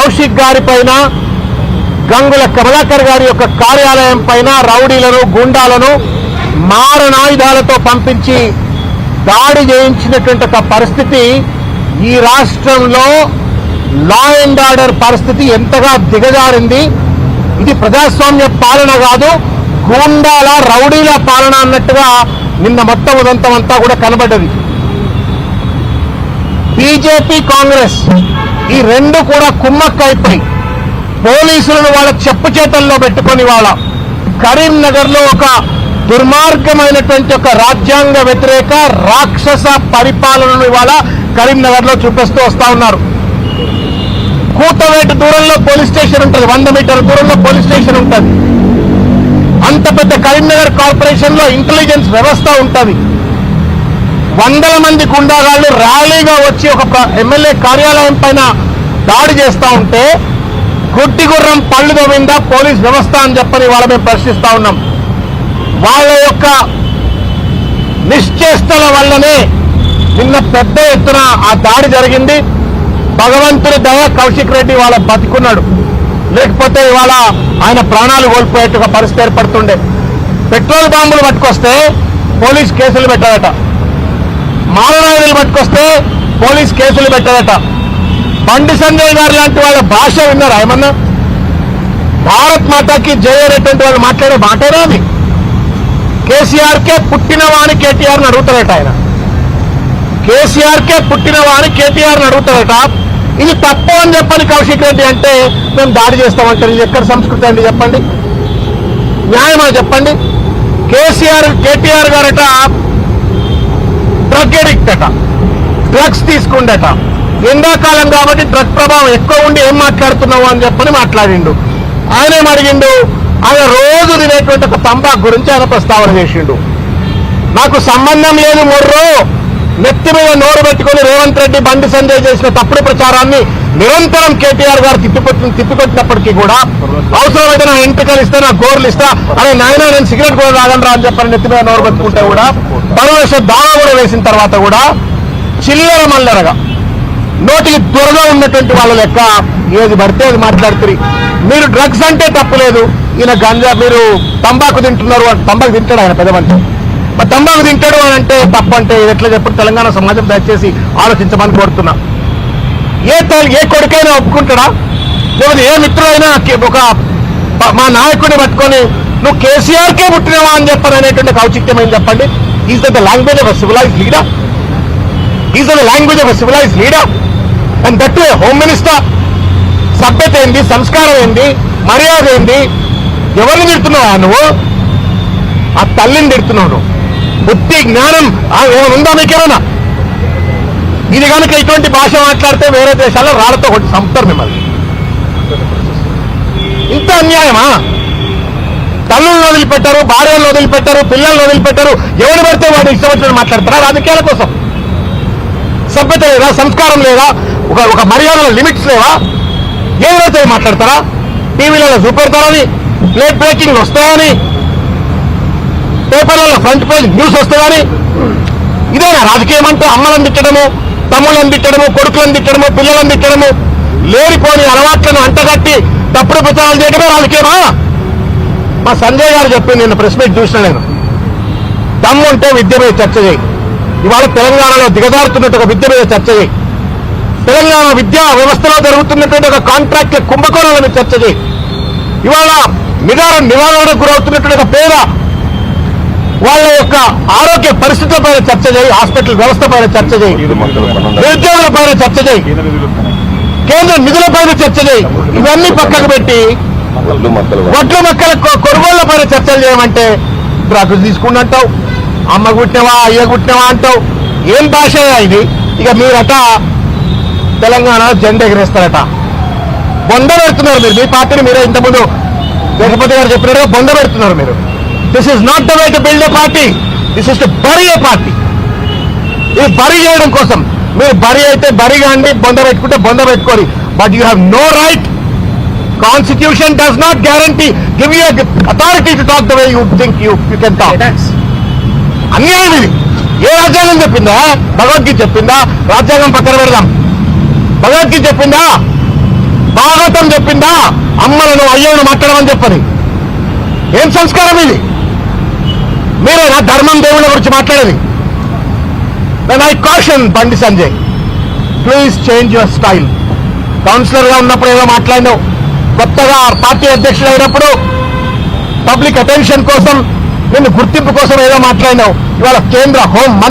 కౌశిక్ గారి పైన, గంగుల కమలాకర్ గారి యొక్క కార్యాలయం పైన రౌడీలను, గుండాలను మారణాయుధాలతో పంపించి దాడి చేయించినటువంటి ఒక పరిస్థితి ఈ రాష్ట్రంలో లా అండ్ ఆర్డర్ పరిస్థితి ఎంతగా దిగజారింది. ఇది ప్రజాస్వామ్య పాలన కాదు, గూండాల రౌడీల పాలన అన్నట్టుగా నిన్న మొత్తం ఉదంతం అంతా కూడా కనబడ్డది. బీజేపీ, కాంగ్రెస్ ఈ రెండు కూడా కుమ్మక్కైపోయి పోలీసులను వాళ్ళ చెప్పు చేతల్లో పెట్టుకొని వాళ్ళ కరీంనగర్ లో ఒక దుర్మార్గమైనటువంటి ఒక రాజ్యాంగ వ్యతిరేక రాక్షస పరిపాలనను ఇవాళ కరీంనగర్ లో చూపిస్తూ వస్తా ఉన్నారు. కూతవేటు దూరంలో పోలీస్ స్టేషన్ ఉంటుంది, 100 మీటర్ల దూరంలో పోలీస్ స్టేషన్ ఉంటుంది. అంత పెద్ద కరీంనగర్ కార్పొరేషన్ లో ఇంటెలిజెన్స్ వ్యవస్థ ఉంటుంది. వందల మంది గుండాగాళ్లు ర్యాలీగా వచ్చి ఒక ఎమ్మెల్యే కార్యాలయం పైన దాడి చేస్తా ఉంటే గుడ్డి గుర్రం పళ్ళు తోమిందా పోలీస్ వ్యవస్థ అని చెప్పని వాళ్ళ మేము ప్రశ్నిస్తా ఉన్నాం. వాళ్ళ యొక్క నిశ్చేష్టల వల్లనే నిన్న పెద్ద ఎత్తున ఆ దాడి జరిగింది. భగవంతుని దయ కౌశిక్ రెడ్డి వాళ్ళ బతికున్నాడు, లేకపోతే ఇవాళ ఆయన ప్రాణాలు కోల్పోయేట్టుగా పరిస్థితి ఏర్పడుతుండే. పెట్రోల్ బాంబులు పట్టుకొస్తే పోలీస్ కేసులు పెట్టారట, మారణాయుధాలు పట్టుకొస్తే పోలీస్ కేసులు పెట్టారట. బండి సంజయ్ గారు లాంటి వాళ్ళ భాష విన్నారా ఏమన్నా? భారత్ మాతాకి జై అనేటువంటి వాళ్ళు మాట్లాడే మాటేనా అది? కేసీఆర్కే పుట్టినవాని కేటీఆర్ని అడుగుతారట ఆయన. కేసీఆర్కే పుట్టినవాని కేటీఆర్ని అడుగుతారట. ఇది తప్పు అని చెప్పని కౌశిక్ రెడ్డి అంటే మేము దాడి చేస్తామంటారు. ఇది ఎక్కడ సంస్కృతి అండి చెప్పండి? న్యాయమా చెప్పండి? కేటీఆర్ గారట డ్రగ్ ఎడిక్ట్ అట, డ్రగ్స్ తీసుకుండట. ఎండాకాలం కాబట్టి డ్రగ్ ప్రభావం ఎక్కువ ఉండి ఏం మాట్లాడుతున్నావు అని చెప్పని మాట్లాడిండు. ఆయనేం అడిగిండు? ఆయన రోజు తినేటువంటి ఒక తంబాకు గురించి ఆయన ప్రస్తావన చేసిండు. నాకు సంబంధం లేదు మొర్రో, నెత్తి మీద నోరు పెట్టుకుని రేవంత్ రెడ్డి, బండి సంజయ్ చేసిన తప్పుడు ప్రచారాన్ని నిరంతరం కేటీఆర్ గారు తిప్పికొట్టినప్పటికీ కూడా అవసరమైతే నా ఎంపికలు ఇస్తా, నా గోర్లు ఇస్తా, అనే నాయన నేను సిగరెట్ కూడా రాగనరా అని చెప్పని నెత్తి మీద నోరు పెట్టుకుంటే కూడా పరమేశ్వ దావా కూడా వేసిన తర్వాత కూడా చిల్లర మల్లరగా నోటికి త్వరగా ఉన్నటువంటి వాళ్ళ లెక్క ఏది పడితే అది మాట్లాడుతుంది. మీరు డ్రగ్స్ అంటే తప్పులేదు, ఈయన గంజా, మీరు తంబాకు తింటున్నారు, తంబాకు తింటాడు ఆయన పెద్ద మనిషి, మరి తంబాకు తింటాడు అని అంటే తప్పు అంటే ఎట్లా చెప్పి తెలంగాణ సమాజం దయచేసి ఆలోచించమని కోరుతున్నా. ఏ కొడుకైనా ఒప్పుకుంటాడా? లేకపోతే ఏ మిత్రుడైనా ఒక మా నాయకుడిని పట్టుకొని నువ్వు కేసీఆర్కే పుట్టినవా అని చెప్పని అనేటువంటి ఔచిత్యమైంది చెప్పండి. Is the language of a civilised leader? Is the language of a civilised leader? And that to A home minister. సభ్యత ఏంది, సంస్కారం ఏంది, మర్యాద ఏంది? ఎవరిని తిడుతున్నావా నువ్వు? ఆ తల్లిని తిడుతున్నావు నువ్వు. బుద్ధి జ్ఞానం ఏమైనా ఉందా మీకేమైనా? ఇది కనుక ఇటువంటి భాష మాట్లాడితే వేరే దేశాల్లో రాళ్లతో కొట్టి చంపుతారు మిమ్మల్ని. ఇంత అన్యాయమా? తల్లులను వదిలిపెట్టారు, భార్యలను వదిలిపెట్టారు, పిల్లలను వదిలిపెట్టారు, ఎవరు పడితే వాడు ఇష్టం వచ్చినట్టు మాట్లాడతారా రాజకీయాల కోసం? సభ్యత లేదా, సంస్కారం లేదా, ఒక మర్యాదల లిమిట్స్ లేవా? ఏదైతే మాట్లాడతారా? టీవీలలో చూపెడతారని, ప్లేట్ బ్రేకింగ్ వస్తాయని, పేపర్లలో ఫ్రంట్ పేజ్ న్యూస్ వస్తుందని, ఇదేనా రాజకీయం అంటే? అమ్మలను తిట్టడము, తమ్ముళ్ళని తిట్టడము, కొడుకులను తిట్టడము, పిల్లలను తిట్టడము, లేనిపోని అలవాట్లను అంటగట్టి తప్పుడు ప్రచారాలు చేయడమే రాజకీయమా? మా సంజయ్ గారు చెప్పింది నిన్న ప్రెస్ మీట్ చూసిన నేను. దమ్ము ఉంటే విద్య మీద చర్చ చేయి. ఇవాళ తెలంగాణలో దిగజారుతున్నట్టు ఒక విద్య మీద చర్చ చేయి. తెలంగాణ విద్యా వ్యవస్థలో జరుగుతున్నటువంటి ఒక కాంట్రాక్ట్ కుంభకోణాల మీద చర్చ చేయి. ఇవాళ నివారణకు గురవుతున్నటువంటి ఒక పేద వాళ్ళ యొక్క ఆరోగ్య పరిస్థితుల పైన చర్చ చేయి. హాస్పిటల్ వ్యవస్థ పైన చర్చ చేయి. నిరుద్యోగుల పైన చర్చ చేయి. కేంద్ర నిధుల పైన చర్చ చేయి. ఇవన్నీ పక్కకు పెట్టి వడ్ల మొక్కల కొనుగోళ్ల పైన చర్చలు చేయమంటే డ్రగ్స్ తీసుకుంటావు, అమ్మ గుట్టినవా, అయ్య గుట్టినవా అంటావు. ఏం భాష ఇది? ఇక మీరట తెలంగాణ జెండా ఎగరేస్తారట. బొంద పెడుతున్నారు మీరు. మీ పార్టీని మీరే ఇంతకుముందు జగపతి గారు చెప్పినట్టుగా బొంద పెడుతున్నారు మీరు. This is not the way to build a party. This is to bury a party. ఇది బరీ చేయడం కోసం. మీరు బరీ అయితే బరీ కాండి, బొంద పెట్టుకుంటే బొంద పెట్టుకోండి. But you have no right. Constitution does not guarantee, give you authority to talk the way you think you can talk. అన్యాయం ఇది. ఏ రాజ్యాంగం చెప్పిందా? భగవద్గీత చెప్పిందా? రాజ్యాంగం పక్కన పెడదాం. భగవద్గీత చెప్పిందా? భాగవతం చెప్పిందా అమ్మలను అయ్యను మాట్లాడమని చెప్పని? ఏం సంస్కారం ఇది? మీరేనా ధర్మం దేవుళ్ళ గురించి మాట్లాడేది? Then I caution Bandi Sanjay, please change your style. కౌన్సిలర్గా ఉన్నప్పుడు ఏదో మాట్లాడినావు, కొత్తగా పార్టీ అధ్యక్షుడు అయినప్పుడు పబ్లిక్ అటెన్షన్ కోసం, నిన్ను గుర్తింపు కోసం ఏదో మాట్లాడినావు. ఇవాళ కేంద్ర హోం